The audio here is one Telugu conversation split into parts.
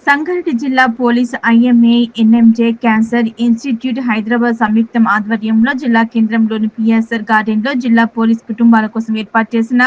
సంగారెడ్డి జిల్లా police IMA NMJ cancer institute Hyderabad సంయుక్తం ఆధ్వర్యంలో జిల్లా కేంద్రంలోని పిఎస్ఆర్ గార్డెన్ లో జిల్లా పోలీస్ కుటుంబాల కోసం ఏర్పాటు చేసిన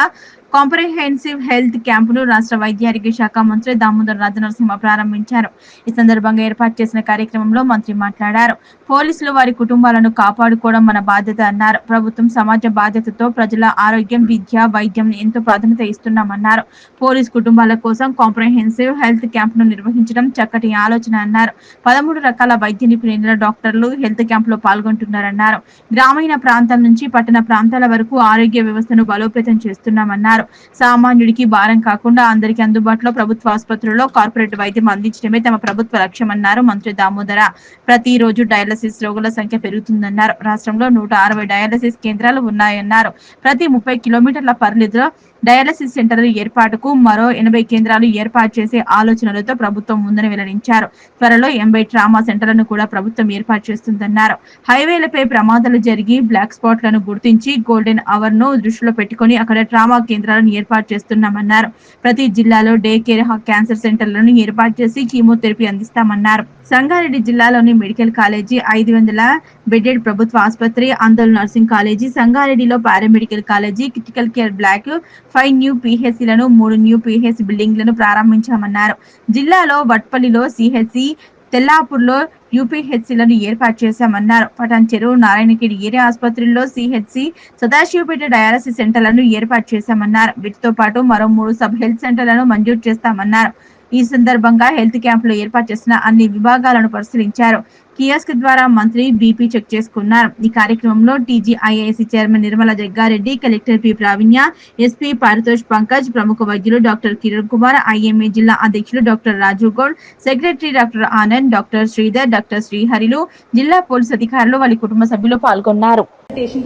కాంప్రహెన్సివ్ హెల్త్ క్యాంపును రాష్ట్ర వైద్య ఆరోగ్య శాఖ మంత్రి దామోదర్ రాజనరసింహ ప్రారంభించారు. ఈ సందర్భంగా ఏర్పాటు చేసిన కార్యక్రమంలో మంత్రి మాట్లాడారు. పోలీసులు వారి కుటుంబాలను కాపాడుకోవడం మన బాధ్యత అన్నారు. ప్రభుత్వం సమాజ బాధ్యతతో ప్రజల ఆరోగ్యం, విద్య, వైద్యం ఎంతో ప్రాధాన్యత ఇస్తున్నామన్నారు. పోలీస్ కుటుంబాల కోసం కాంప్రహెన్సివ్ హెల్త్ క్యాంపును నిర్వహించడం చక్కటి ఆలోచన అన్నారు. 13 రకాల వైద్య నిపుణుల డాక్టర్లు హెల్త్ క్యాంపులో పాల్గొంటున్నారన్నారు. గ్రామీణ ప్రాంతాల నుంచి పట్టణ ప్రాంతాల వరకు ఆరోగ్య వ్యవస్థను బలోపేతం చేస్తున్నామన్నారు. సామాన్యుడికి భారం కాకుండా అందరికీ అందుబాటులో ప్రభుత్వ ఆసుపత్రుల్లో కార్పొరేట్ వైద్యం అందించడమే తమ ప్రభుత్వ లక్ష్యమన్నారు మంత్రి దామోదర. ప్రతిరోజు డయాలసిస్ రోగుల సంఖ్య పెరుగుతుందన్నారు. రాష్ట్రంలో 160 డయాలసిస్ కేంద్రాలు ఉన్నాయన్నారు. ప్రతి 30 కిలోమీటర్ల పరిధిలో డయాలసిస్ సెంటర్ల ఏర్పాటుకు మరో 80 కేంద్రాలు ఏర్పాటు చేసే ఆలోచనలతో ప్రభుత్వం ఉందని వెల్లడించారు. త్వరలో 80 ట్రామా సెంటర్లను కూడా ప్రభుత్వం ఏర్పాటు చేస్తుందన్నారు. హైవేలపై ప్రమాదాలు జరిగి బ్లాక్ స్పాట్లను గుర్తించి గోల్డెన్ అవర్ ను దృష్టిలో పెట్టుకుని అక్కడ ట్రామా కేంద్రాలను ఏర్పాటు చేస్తున్నామన్నారు. ప్రతి జిల్లాలో డే కేర్ క్యాన్సర్ సెంటర్లను ఏర్పాటు చేసి కీమోథెరపీ అందిస్తామన్నారు. సంగారెడ్డి జిల్లాలోని మెడికల్ కాలేజీ, 500 బెడెడ్ ప్రభుత్వ ఆసుపత్రి, అందోల్ నర్సింగ్ కాలేజీ, సంగారెడ్డిలో paramedical college, critical care block, 5 new పిహెచ్సిలను, 3 న్యూ పిహెచ్ బిల్డింగ్లను ప్రారంభించామన్నారు. జిల్లాలో వట్పల్లిలో సిహెచ్సి, తెల్లాపూర్లో యూపీహెచ్సిలను ఏర్పాటు చేశామన్నారు. పటాన్ చెరువు, నారాయణఖేడ్ ఏరియా ఆసుపత్రుల్లో సిహెచ్సి, సదాశివపేట డయాలసిస్ సెంటర్లను ఏర్పాటు చేశామన్నారు. వీటితో పాటు మరో 3 సబ్ హెల్త్ సెంటర్లను మంజూరు చేస్తామన్నారు. ఈ సందర్భంగా హెల్త్ క్యాంపులో ఏర్పాటు చేసిన అన్ని విభాగాలను పరిశీలించారు. కియాస్క్ ద్వారా మంత్రి బీపీ చెక్ చేసుకున్నారు. ఈ కార్యక్రమంలో TGIIC chairman Nirmala Jaggareddy, collector P Pravinya, SP Paritosh Pankaj, ప్రముఖ వైద్యులు డాక్టర్ కిరణ్ కుమార్, ఐఎంఏ జిల్లా అధ్యక్షులు doctor Raju Goud, secretary doctor Anand, doctor Sridhar, doctor శ్రీహరిలు, జిల్లా పోలీసు అధికారులు, వాళ్ళ కుటుంబ సభ్యులు పాల్గొన్నారు.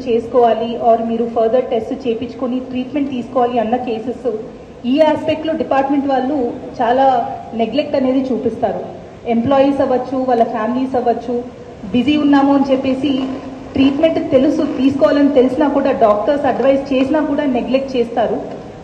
చేసుకోవాలి ఆర్ మీరు ఫర్దర్ టెస్ట్ చేయించుకొని ట్రీట్మెంట్ తీసుకోవాలి అన్న కేసెస్ ఈ ఆస్పెక్ట్ లో డిపార్ట్మెంట్ వాళ్ళు చాలా నెగ్లెక్ట్ అనేది చూపిస్తారు. ఎంప్లాయీస్ అవ్వచ్చు, వాళ్ళ ఫ్యామిలీస్ అవ్వచ్చు, బిజీ ఉన్నాము అని చెప్పేసి ట్రీట్మెంట్ తెలుసు తీసుకోవాలని తెలిసినా కూడా డాక్టర్స్ అడ్వైస్ చేసినా కూడా నెగ్లెక్ట్ చేస్తారు.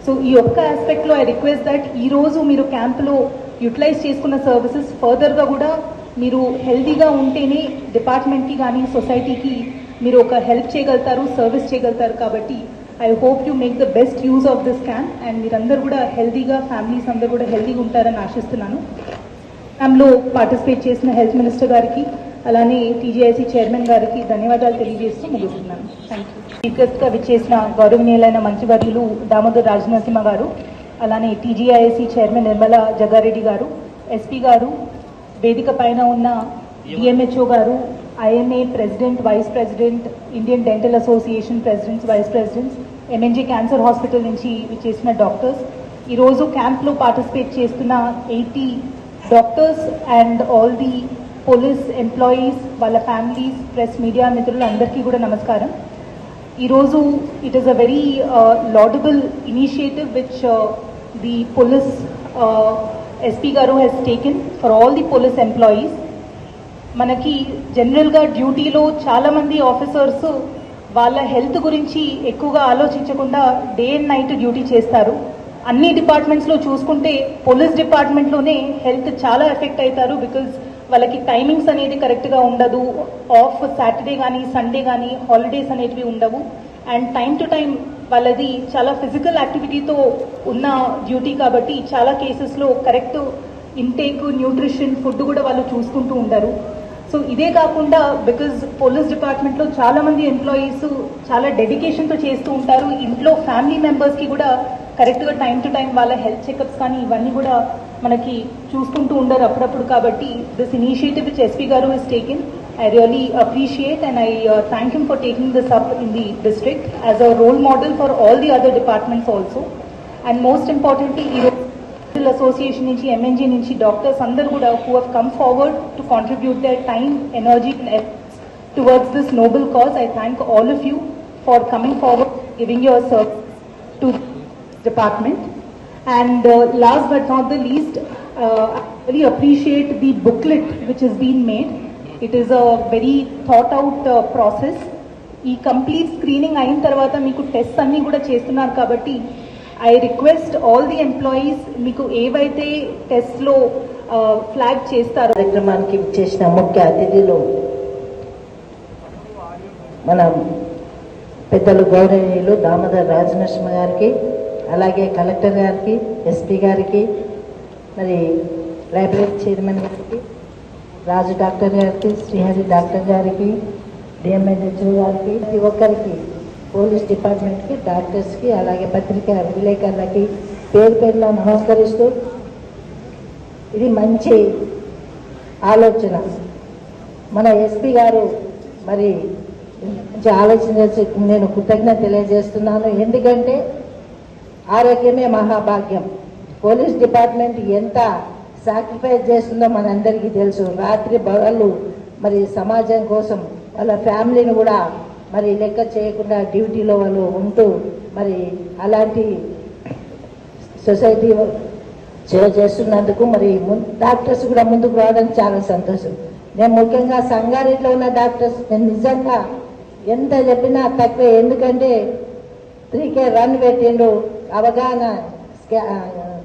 సో ఈ ఒక్క ఆస్పెక్ట్ లో ఐ రిక్వెస్ట్ దట్ ఈ రోజు మీరు క్యాంపులో యూటిలైజ్ చేసుకున్న సర్వీసెస్ ఫర్దర్ గా కూడా మీరు హెల్తీగా ఉంటేనే డిపార్ట్మెంట్ కి కానీ సొసైటీకి మీరు ఒక హెల్ప్ చేయగలుగుతారు, సర్వీస్ చేయగలుగుతారు. కాబట్టి I hope you make the best use of this camp and మీరందరూ కూడా హెల్తీగా, ఫ్యామిలీస్ అందరూ కూడా హెల్తీగా ఉంటారని ఆశిస్తున్నాను. క్యాంప్లో పార్టిసిపేట్ చేసిన హెల్త్ మినిస్టర్ గారికి అలానే టీజీఐసీ చైర్మన్ గారికి ధన్యవాదాలు తెలియజేస్తూ ముగిస్తున్నాను. Thank you. స్పీకర్గా విచ్చేసిన గౌరవనీయులైన మంత్రివర్యులు దామోదర్ రాజనరసింహ గారు, అలానే టీజీఐసీ చైర్మన్ నిర్మల జగ్గారెడ్డి గారు, ఎస్పీ గారు, వేదిక పైన ఉన్న డిఎంహెచ్ఓ గారు, IMA president, vice president, Indian dental association presidents, vice presidents, MNJ cancer hospital నుంచి చేసిన డాక్టర్స్, ఈరోజు క్యాంప్లో పార్టిసిపేట్ చేస్తున్న 80 doctors and all the police employees, వాళ్ళ ఫ్యామిలీస్, ప్రెస్ మీడియా మిత్రులు అందరికీ కూడా నమస్కారం. ఈరోజు it is a very laudable initiative which the police SP గారు has taken for all the police employees. మనకి జనరల్గా డ్యూటీలో చాలామంది ఆఫీసర్స్ వాళ్ళ హెల్త్ గురించి ఎక్కువగా ఆలోచించకుండా డే అండ్ నైట్ డ్యూటీ చేస్తారు. అన్ని డిపార్ట్మెంట్స్లో చూసుకుంటే పోలీస్ డిపార్ట్మెంట్లోనే హెల్త్ చాలా ఎఫెక్ట్ అవుతారు. బికాజ్ వాళ్ళకి టైమింగ్స్ అనేది కరెక్ట్గా ఉండదు. ఆఫ్ సాటర్డే కానీ సండే కానీ హాలిడేస్ అనేటివి ఉండవు. అండ్ టైం టు టైం వాళ్ళది చాలా ఫిజికల్ యాక్టివిటీతో ఉన్న డ్యూటీ కాబట్టి చాలా కేసెస్లో కరెక్ట్ ఇంటేక్, న్యూట్రిషన్, ఫుడ్ కూడా వాళ్ళు చూసుకుంటూ ఉండరు. సో ఇదే కాకుండా బికాజ్ పోలీస్ డిపార్ట్మెంట్లో చాలా మంది ఎంప్లాయీస్ చాలా డెడికేషన్తో చేస్తూ ఉంటారు. ఇంట్లో ఫ్యామిలీ మెంబర్స్కి కూడా కరెక్ట్గా టైం టు టైం వాళ్ళ హెల్త్ చెకప్స్ కానీ ఇవన్నీ కూడా మనకి చూసుకుంటూ ఉండరు అప్పుడప్పుడు. కాబట్టి దిస్ ఇనిషియేటివ్ విచ్ ఎస్పీ గారు is taken, I really appreciate and I thank him for taking this up in the district as a role model for all the other departments also. And most importantly, Dental Association nunchi, MNG nunchi, doctors andaru kuda who have come forward to contribute their time, energy and efforts towards this noble cause. I thank all of you for coming forward, giving your service to the department. And last but not the least, I really appreciate the booklet which has been made. It is a very thought out process. ఈ కంప్లీట్ స్క్రీనింగ్ అయిన తర్వాత మీకు టెస్ట్ అన్నీ కూడా చేస్తున్నారు కాబట్టి I request all the employees మీకు ఏవైతే టెస్ట్లో ఫ్లాగ్ చేస్తారు. కార్యక్రమానికి చేసిన ముఖ్య అతిథులు మన పెద్దలు గౌరవనీయులు దామోదర్ రాజనరసింహ గారికి, అలాగే కలెక్టర్ గారికి, ఎస్పీ గారికి, మరి లైబ్రరీ చైర్మన్ గారికి, రాజు డాక్టర్ గారికి, శ్రీహరి డాక్టర్ గారికి, డిఎంఎన్హెచ్ఓ గారికి, ప్రతి ఒక్కరికి, పోలీస్ డిపార్ట్మెంట్కి, డాక్టర్స్కి, అలాగే పత్రికా విలేకరులకి పేరు పేరున నమస్కరిస్తూ, ఇది మంచి ఆలోచన. మన ఎస్పీ గారు మరి మంచి ఆలోచన చేసి నేను కృతజ్ఞత తెలియజేస్తున్నాను. ఎందుకంటే ఆరోగ్యమే మహాభాగ్యం. పోలీస్ డిపార్ట్మెంట్ ఎంత సాక్రిఫైస్ చేస్తుందో మనందరికీ తెలుసు. రాత్రి పగళ్ళు మరి సమాజం కోసం వాళ్ళ ఫ్యామిలీని కూడా మరి లెక్క చేయకుండా డ్యూటీలో వాళ్ళు ఉంటూ మరి అలాంటి సొసైటీ సేవ చేస్తున్నందుకు మరి డాక్టర్స్ కూడా ముందుకు రావడం చాలా సంతోషం. నేను ముఖ్యంగా సంగారెడ్డిలో ఉన్న డాక్టర్స్ నేను నిజంగా ఎంత చెప్పినా తక్కువే. ఎందుకంటే 3K రన్ పెట్టిండు, అవగాహన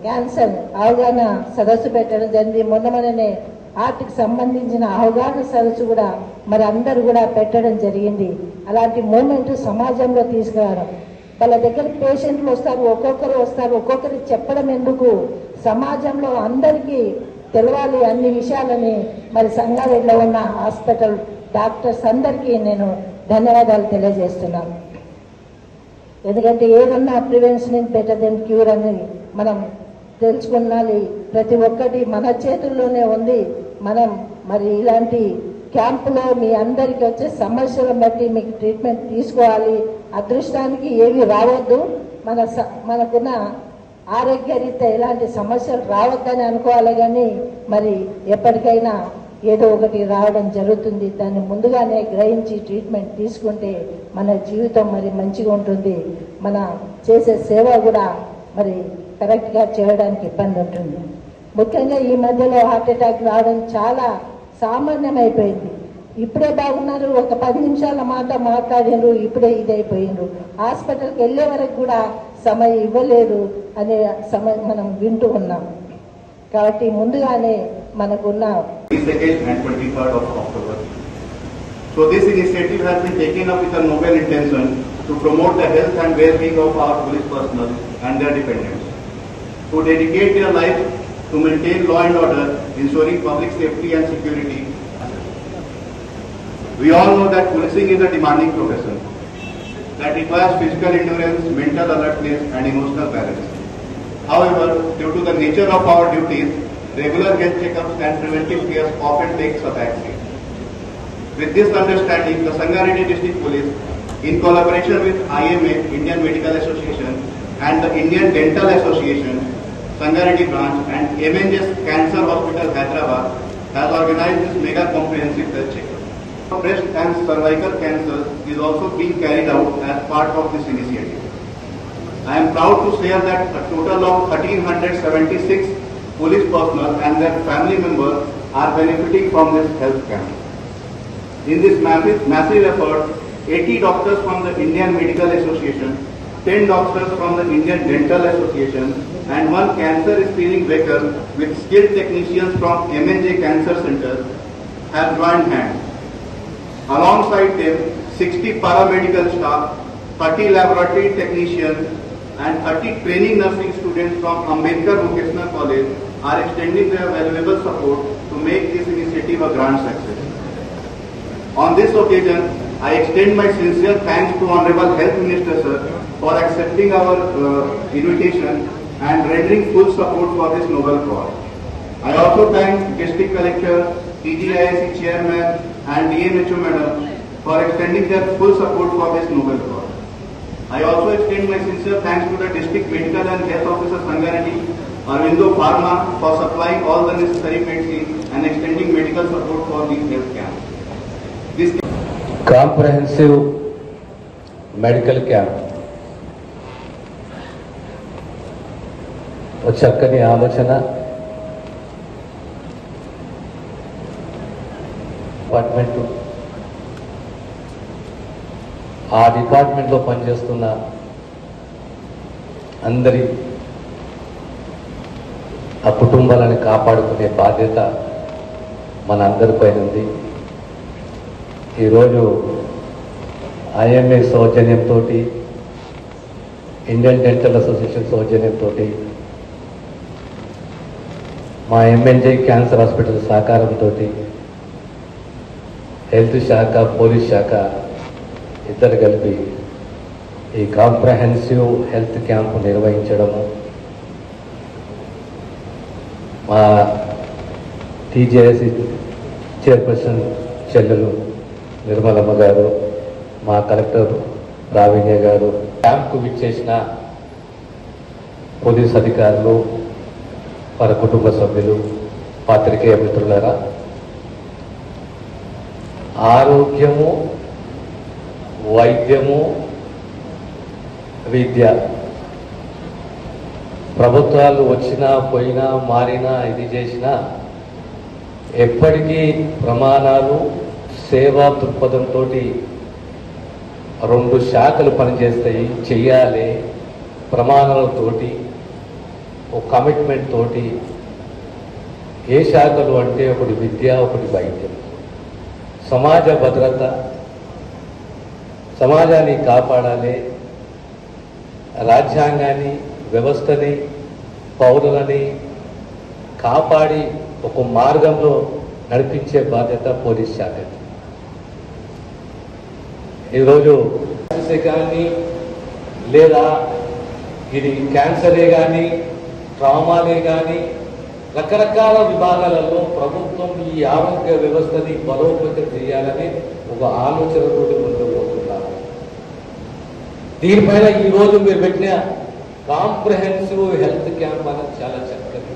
క్యాన్సర్ అవగాహన సదస్సు పెట్టడం జరిగింది. మొన్ననే హార్ట్కి సంబంధించిన అవగాహన సదస్సు కూడా మరి అందరూ కూడా పెట్టడం జరిగింది. అలాంటి మూమెంట్ సమాజంలో తీసుకురావడం. వాళ్ళ దగ్గర పేషెంట్లు వస్తారు, ఒక్కొక్కరికి చెప్పడం ఎందుకు, సమాజంలో అందరికీ తెలవాలి అన్ని విషయాలని మరి సంగారెడ్డిలో ఉన్న హాస్పిటల్ డాక్టర్స్ అందరికీ నేను ధన్యవాదాలు తెలియజేస్తున్నాను. ఎందుకంటే ఏదన్నా ప్రివెన్షన్ బెటర్ దెన్ క్యూర్ అని మనం తెలుసుకున్నాలి. ప్రతి ఒక్కటి మన చేతుల్లోనే ఉంది. మనం మరి ఇలాంటి క్యాంపులో మీ అందరికీ వచ్చే సమస్యలను బట్టి మీకు ట్రీట్మెంట్ తీసుకోవాలి. అదృష్టానికి ఏవి రావద్దు, మనకున్న ఆరోగ్యరీత్యా ఎలాంటి సమస్యలు రావద్దని అనుకోవాలి. కానీ మరి ఎప్పటికైనా ఏదో ఒకటి రావడం జరుగుతుంది. దాన్ని ముందుగానే గ్రహించి ట్రీట్మెంట్ తీసుకుంటే మన జీవితం మరి మంచిగా ఉంటుంది. మన చేసే సేవ కూడా మరి కరెక్ట్గా చేయడానికి ఇబ్బంది ఉంటుంది. ముఖ్యంగా ఈ మధ్యలో హార్ట్ అటాక్ రావడం చాలా సామాన్యమైపోయింది. ఇప్పుడే బాగున్నారు, ఒక 10 నిమిషాల మాట మాట్లాడినరు, ఇప్పుడే ఇదైపోయిండ్రు. హాస్పిటల్కి వెళ్ళే వరకు కూడా సమయం ఇవ్వలేదు అనే మనం వింటూ ఉన్నాం. కాబట్టి ముందుగానే మనకున్న 22nd and 23rd of October. So this initiative has been taken up with a noble intention to promote the health and well-being of our police personnel and their dependents, who dedicate their life to maintain law and order, ensuring public safety and security. We all know that policing is a demanding profession that requires physical endurance, mental alertness and emotional balance. However, due to the nature of our duties, regular health checkups and preventive care often takes a backseat. With this understanding, the Sangareddy District Police, in collaboration with IMA, Indian Medical Association, and the Indian Dental Association, Sangareddy branch, and MNS Cancer Hospital, Hyderabad, has organized this mega comprehensive health checkup. Breast and cervical cancer is also being carried out as part of this initiative. I am proud to share that a total of 1,376 police personnel and their family members are benefiting from this health camp. In this massive effort, 80 doctors from the Indian Medical Association, 10 doctors from the Indian Dental Association, and 1 cancer screening worker with skilled technicians from MNJ Cancer Center have joined hands. Alongside them, 60 paramedical staff, 30 laboratory technicians, and 30 training nursing students from Ambedkar Vocational College are extending their valuable support to make this initiative a grand success. On this occasion, I extend my sincere thanks to Honorable Health Minister Sir for accepting our invitation and rendering full support for this noble cause. I also thank District Collector, TGIC Chairman and DMHO Madam for extending their full support for this noble cause. I also extend my sincere thanks to the District Medical and Health Officer Sangareddy, Arvindo Pharma for supplying all the necessary medicine and extending medical support for these health camps. This comprehensive medical camp ఒక చక్కని ఆలోచన. డిపార్ట్మెంట్ ఆ డిపార్ట్మెంట్లో పనిచేస్తున్న అందరి ఆ కుటుంబాలను కాపాడుకునే బాధ్యత మన అందరిపైన ఉంది. ఈరోజు ఐఎంఏ సౌజన్యంతో, ఇండియన్ డెంటల్ అసోసియేషన్ సౌజన్యంతో, మా ఎంఎన్జే క్యాన్సర్ హాస్పిటల్ సహకారంతో, హెల్త్ శాఖ, పోలీస్ శాఖ ఇద్దరు కలిపి ఈ కాంప్రహెన్సివ్ హెల్త్ క్యాంపు నిర్వహించడము, మా టీజేఎస్ చైర్పర్సన్ చెల్లెలు నిర్మలమ్మ గారు, మా కలెక్టర్ రావిణ్య గారు, క్యాంప్కు విచ్చేసిన పోలీస్ అధికారులు, వారి కుటుంబ సభ్యులు, పాత్రికేయ మిత్రులారా, ఆరోగ్యము, వైద్యము, విద్య ప్రభుత్వాలు వచ్చినా పోయినా మారినా ఇది చేసినా ఎప్పటికీ ప్రమాణాలు, సేవా దృక్పథంతో రెండు శాఖలు పనిచేస్తాయి. చెయ్యాలి ప్రమాణాలతోటి, ఒక కమిట్మెంట్ తోటి. ఏ శాఖలు అంటే ఒకటి విద్య, ఒకటి వైద్యం. సమాజ భద్రత, సమాజాన్ని కాపాడాలి, రాజ్యాంగాన్ని, వ్యవస్థని, పౌరులని కాపాడి ఒక మార్గంలో నడిపించే బాధ్యత పోలీస్ శాఖ. ఈరోజు కానీ లేదా ఇది క్యాన్సరే కానీ, ట్రామాలే కానీ, రకరకాల విభాగాలలో ప్రభుత్వం ఈ ఆరోగ్య వ్యవస్థని బలోపేతం చేయాలని ఒక ఆలోచనతో ముందుకు పోతున్నారు. దీనిపైన ఈరోజు మీరు పెట్టిన కాంప్రహెన్సివ్ హెల్త్ క్యాంప్ అనేది చాలా చక్కది.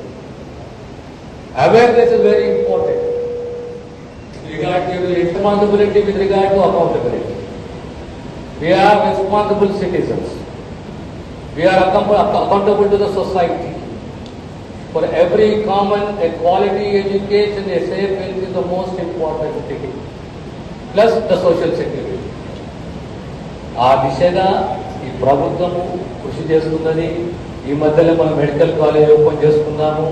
Awareness is very important regard to responsibility, with regard to accountability. We are responsible citizens. We are accountable to the society. For every common, a quality education, a safe health is the most important thing. Plus the social security. ఆ దిశగా ఈ ప్రభుత్వము కృషి చేస్తున్నది. ఈ మధ్యలో మనం మెడికల్ కాలేజ్ ఓపెన్ చేసుకున్నాము.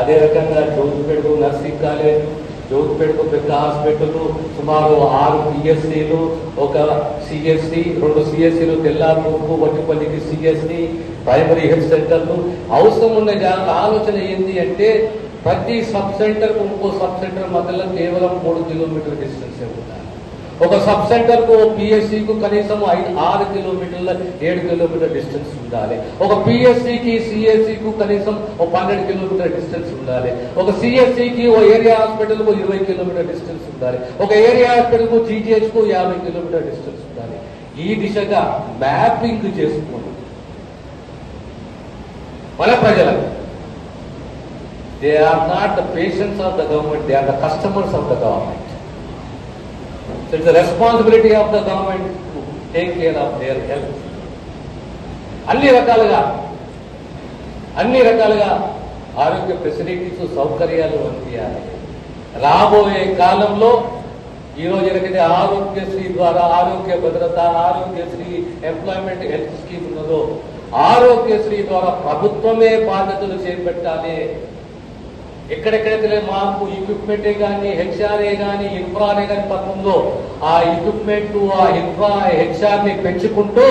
అదే రకంగా జోగిపేటకు నర్సింగ్ కాలేజ్, జోగిపేటకు పెద్ద హాస్పిటల్, సుమారు 6 పిఎస్సీలు, ఒక సిఎస్సి, 2 సిఎస్సీలు, తెల్లారూరుకు, వట్టిపల్లికి సిఎస్సి, ప్రైమరీ హెల్త్ సెంటర్లు. అవసరం ఉన్న ఆలోచన ఏంటి అంటే ప్రతి సబ్ సెంటర్కు ఇంకో సబ్ సెంటర్ మధ్యలో కేవలం 3 కిలోమీటర్ డిస్టెన్స్ ఉండాలి. ఒక సబ్ సెంటర్కు పిఎస్సికు కనీసం 6 కిలోమీటర్ల 7 కిలోమీటర్ డిస్టెన్స్ ఉండాలి. ఒక పిఎస్సికి సిఎస్సికు కనీసం 12 కిలోమీటర్ డిస్టెన్స్ ఉండాలి. ఒక సిఎస్సికి ఓ ఏరియా హాస్పిటల్కు 20 కిలోమీటర్ డిస్టెన్స్ ఉండాలి. ఒక ఏరియా హాస్పిటల్కు జీజీహెచ్కు 50 కిలోమీటర్ డిస్టెన్స్ ఉండాలి. ఈ దిశగా మ్యాపింగ్ చేసుకుని మన ప్రజలకు, they are not the patients of the government, they are the customers of the government. So it's the responsibility of the government to take care of their health. అన్ని రకాలుగా ఆరోగ్య ఫెసిలిటీస్, సౌకర్యాలు అందియాలి. రాబోయే కాలంలో ఈరోజు ఏదైతే ఆరోగ్యశ్రీ ద్వారా ఆరోగ్య భద్రత, ఆరోగ్యశ్రీ ఎంప్లాయ్మెంట్ హెల్త్ స్కీమ్ ఉన్నదో, ఆరోగ్యశ్రీ ద్వారా ప్రభుత్వమే బాధ్యతలు చేపట్టాలి. ఎక్కడెక్కడైతే మాకు ఎక్విప్మెంటే కానీ, హెచ్ఆర్ఏ కానీ, ఇన్ఫ్రానే కానీ పథకంలో ఆ ఎక్విప్మెంట్, ఆ ఇన్ఫ్రా, హెచ్ఆర్ని పెంచుకుంటూ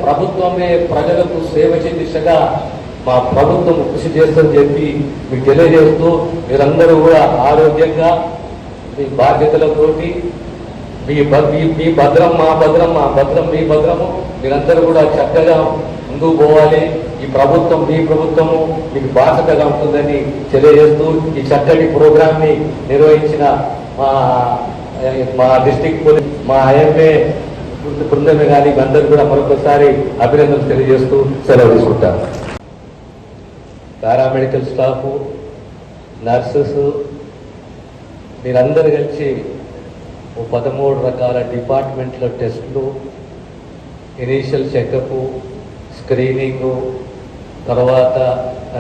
ప్రభుత్వమే ప్రజలకు సేవ చేసే దిశగా మా ప్రభుత్వం కృషి చేస్తుందని చెప్పి మీకు తెలియజేస్తూ, మీరందరూ కూడా ఆరోగ్యంగా మీ బాధ్యతలతోటి మీ భద్రం మా భద్రం, మా భద్రం మీ భద్రము, మీరందరూ కూడా చక్కగా ముందుకు పోవాలి. ఈ ప్రభుత్వం, మీ ప్రభుత్వము మీకు బాధ్యతగా ఉంటుందని తెలియజేస్తూ ఈ చక్కటి ప్రోగ్రామ్ ని నిర్వహించిన మా డిస్ట్రిక్ట్ పోలీస్, మా ఐఎంఏ బృందమే కానీ అందరూ కూడా మరొకసారి అభినందనలు తెలియజేస్తూ సెలవు తీసుకుంటారు. పారామెడికల్ స్టాఫ్, నర్సెస్, మీరందరూ కలిసి 13 రకాల డిపార్ట్మెంట్ల టెస్టులు, ఇనీషియల్ చెకప్, స్క్రీనింగు, తర్వాత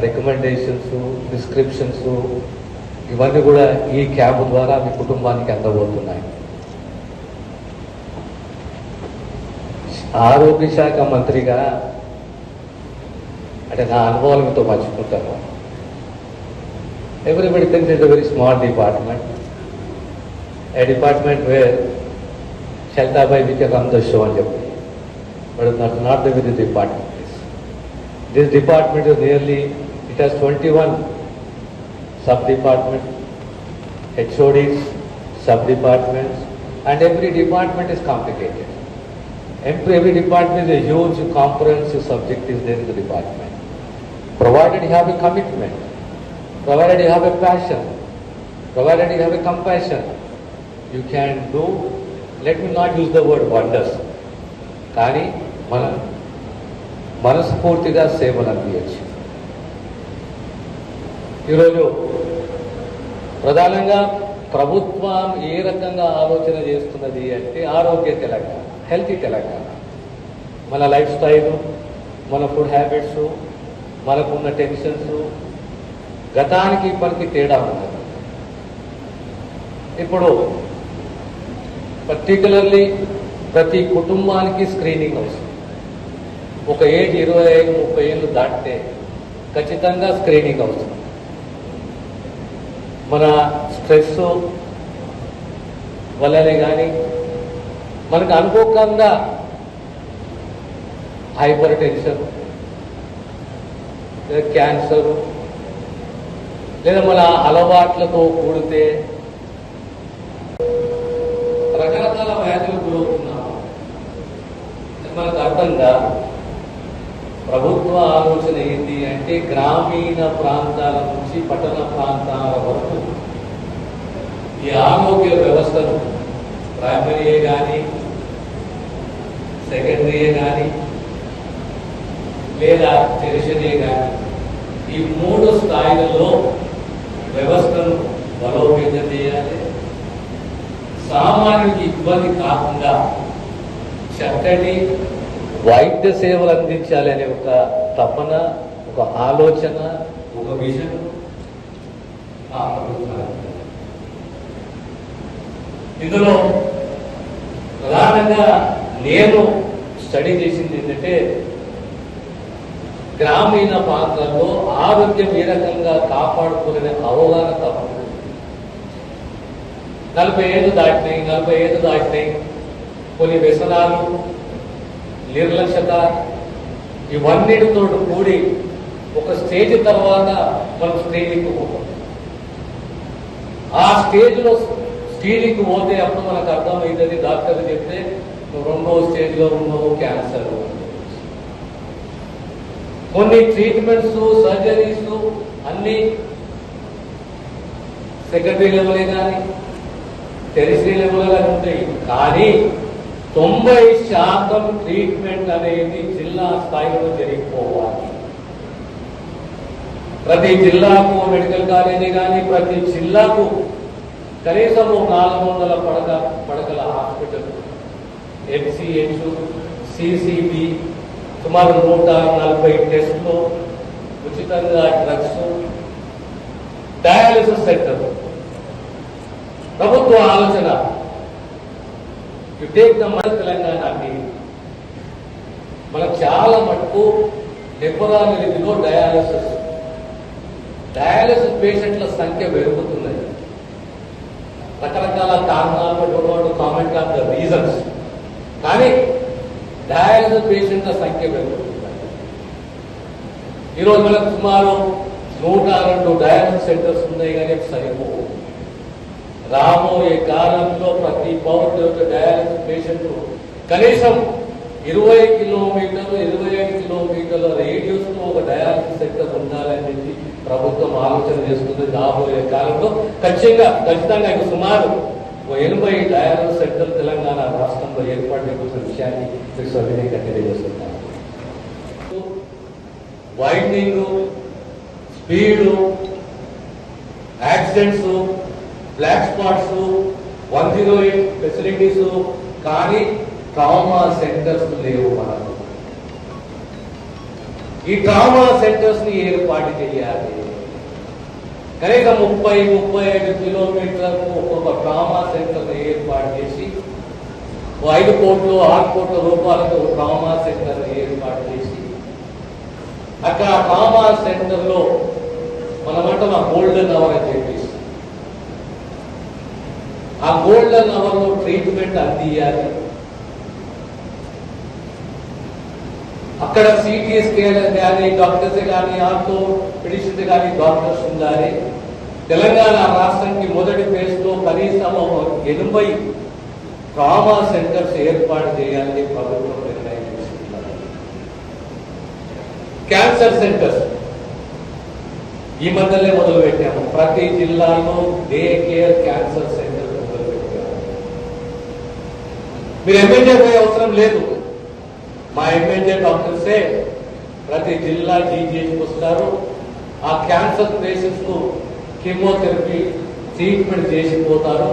రికమెండేషన్స్, ప్రిస్క్రిప్షన్స్, ఇవన్నీ కూడా ఈ క్యాంపు ద్వారా మీ కుటుంబానికి అందబోతున్నాయి. ఆరోగ్య శాఖ మంత్రిగా అంటే నా అనుభవాలు మీతో పంచుకుంటాను. everybody thinks it's a very small department, a department where Shaltabai became the show and everything. But that's not the way the department is. This department is nearly, it has 21 sub-departments, HODs, sub-departments, and every department is complicated. Every department is a huge comprehensive subject is there in the department. Provided you have a commitment, provided you have a passion, provided you have a compassion, you can do, let me not use the word wonders, కానీ మనం మనస్ఫూర్తిగా సేవలు అందించవచ్చు. ఈరోజు ప్రధానంగా ప్రభుత్వం ఏ రకంగా ఆలోచన చేస్తున్నది అంటే ఆరోగ్య తెలంగాణ, హెల్తీ తెలంగాణ. మన లైఫ్ స్టైలు, మన ఫుడ్ హ్యాబిట్స్, మనకున్న టెన్షన్స్ గతానికి ఇప్పటికి తేడా ఉన్నది. ఇప్పుడు పర్టికులర్లీ ప్రతి కుటుంబానికి స్క్రీనింగ్ అవసరం. ఒక ఏజ్ 25-30 ఏళ్ళు దాటితే ఖచ్చితంగా స్క్రీనింగ్ అవసరం. మన స్ట్రెస్ వల్లనే కానీ మనకు అనుకోకుండా హైపర్ టెన్షన్, లేదా క్యాన్సరు, లేదా మన అలవాట్లతో కూడితే రకరకాల వ్యాధులు గురవుతున్నాము. మనకు అర్థంగా ప్రభుత్వ ఆలోచన ఏంటి అంటే గ్రామీణ ప్రాంతాల నుంచి పట్టణ ప్రాంతాల వరకు ఈ ఆరోగ్య వ్యవస్థను ప్రైమరీయే కానీ సెకండరీయే కానీ లేదా టెరిషరీయే కానీ ఈ 3 స్థాయిలలో వ్యవస్థను బలోపేతం చేయాలి. సామాన్యుడికి ఇబ్బంది కాకుండా చక్కటి వైద్య సేవలు అందించాలి అనే ఒక తపన, ఒక ఆలోచన, ఒక విజన్ ఇందులో ప్రధానంగా నేను స్టడీ చేసింది ఏంటంటే గ్రామీణ ప్రాంతాల్లో ఆరోగ్యం ఏ రకంగా కాపాడుకునే అవగాహన తప్పదు. 40 ఏళ్ళు దాటినాయి, కొన్ని వ్యసనాలు, నిర్లక్ష్యత ఇవన్నిటితో కూడి ఒక స్టేజ్ తర్వాత మనం స్క్రీనింగ్కి పోతాం. ఆ స్టేజ్లో స్క్రీనింగ్కి పోతే అప్పుడు మనకు అర్థమవుతుంది, డాక్టర్లు చెప్తే నువ్వు 2వ స్టేజ్లో ఉన్నావు క్యాన్సర్. కొన్ని ట్రీట్మెంట్స్, సర్జరీస్ అన్నీ సెకండరీ లెవెలే కానీ టెరిషరీ లెవెల్ కానీ ఉంటాయి. కానీ 90% ట్రీట్మెంట్ అనేది జిల్లా స్థాయిలో జరిగిపోవాలి. ప్రతి జిల్లాకు మెడికల్ కాలేజీ కానీ ప్రతి జిల్లాకు కనీసం 400 పడకల హాస్పిటల్, MCH, CCB, సుమారు 140 టెస్టులు, ఉచితంగా డ్రగ్స్, డయాలిసిస్ సెంటర్. ప్రభుత్వ ఆలోచన తెలంగాణకి మనకు చాలా మటుకు టెంపరీలో డయాలిసిస్ పేషెంట్ల సంఖ్య పెరుగుతున్నది. రకరకాల కారణాలు, కామెంట్ ఆఫ్ ద రీజన్స్, కానీ డయాలిసిస్ పేషెంట్ల సంఖ్య పెరుగుతున్నది. ఈరోజు మనకు సుమారు 102 డయాలిసిస్ సెంటర్స్ ఉన్నాయి, కానీ సరిపోవు. రాబోయే కాలంలో ప్రతి పౌరుడు డయాలిసిస్ పేషెంట్ కనీసం 20 కిలోమీటర్లు, 25 కిలోమీటర్ల రేడియస్ లో ఒక డయాలిసిస్ సెంటర్ ఉండాలని చెప్పి ప్రభుత్వం ఆలోచన చేస్తుంది. రాబోయే కాలంలో ఖచ్చితంగా సుమారు 80 డయాలిసిస్ సెంటర్ తెలంగాణ రాష్ట్రంలో ఏర్పాటు చేస్తున్న విషయాన్ని మీకు సవినయంగా తెలియజేస్తున్నాను. Widening, speed, accidents, black spots, 108 facilities, కానీ ట్రామా సెంటర్స్ లేవు మనకు. ఈ ట్రామా సెంటర్స్ ని ఏర్పాటు చేయాలి. కనీసం 30-35 కిలోమీటర్లకు ఒక్కొక్క ట్రామా సెంటర్ ఏర్పాటు చేసి 5 కోట్లు 6 కోట్ల రూపాయలతో ట్రామా సెంటర్ ఏర్పాటు చేసి అక్కడ ట్రామా సెంటర్ లో మనమంటాం ఆ గోల్డెన్ అవర్ అని చెప్పేసి. ఆ గోల్డెన్ అవర్ లో ట్రీట్మెంట్ అందియాలి. అక్కడ సిటీ స్కేల్ కానీ డాక్టర్స్ కానీ ఆర్థోపెడిస్ట్ కానీ డాక్టర్స్ ఉండాలి. తెలంగాణ రాష్ట్రానికి మొదటి ఫేజ్ లో కనీసం 80 ట్రామా సెంటర్స్ ఏర్పాటు చేయాలని ప్రభుత్వం నిర్ణయం తీసుకున్నారు. క్యాన్సర్ సెంటర్స్ ఈ మధ్యలో మొదలు పెట్టాము. ప్రతి జిల్లాలో డే కేర్ క్యాన్సర్ సెంటర్ మొదలు పెట్టాము. మీరు ఎమ్మెల్యే పోయే అవసరం లేదు. మా ఎమ్మెల్యే డాక్టర్సే ప్రతి జిల్లా జీజీహెచ్కి వస్తారు. ఆ క్యాన్సర్ పేషెంట్స్ కు కీమోథెరపీ ట్రీట్మెంట్ చేసిపోతారు.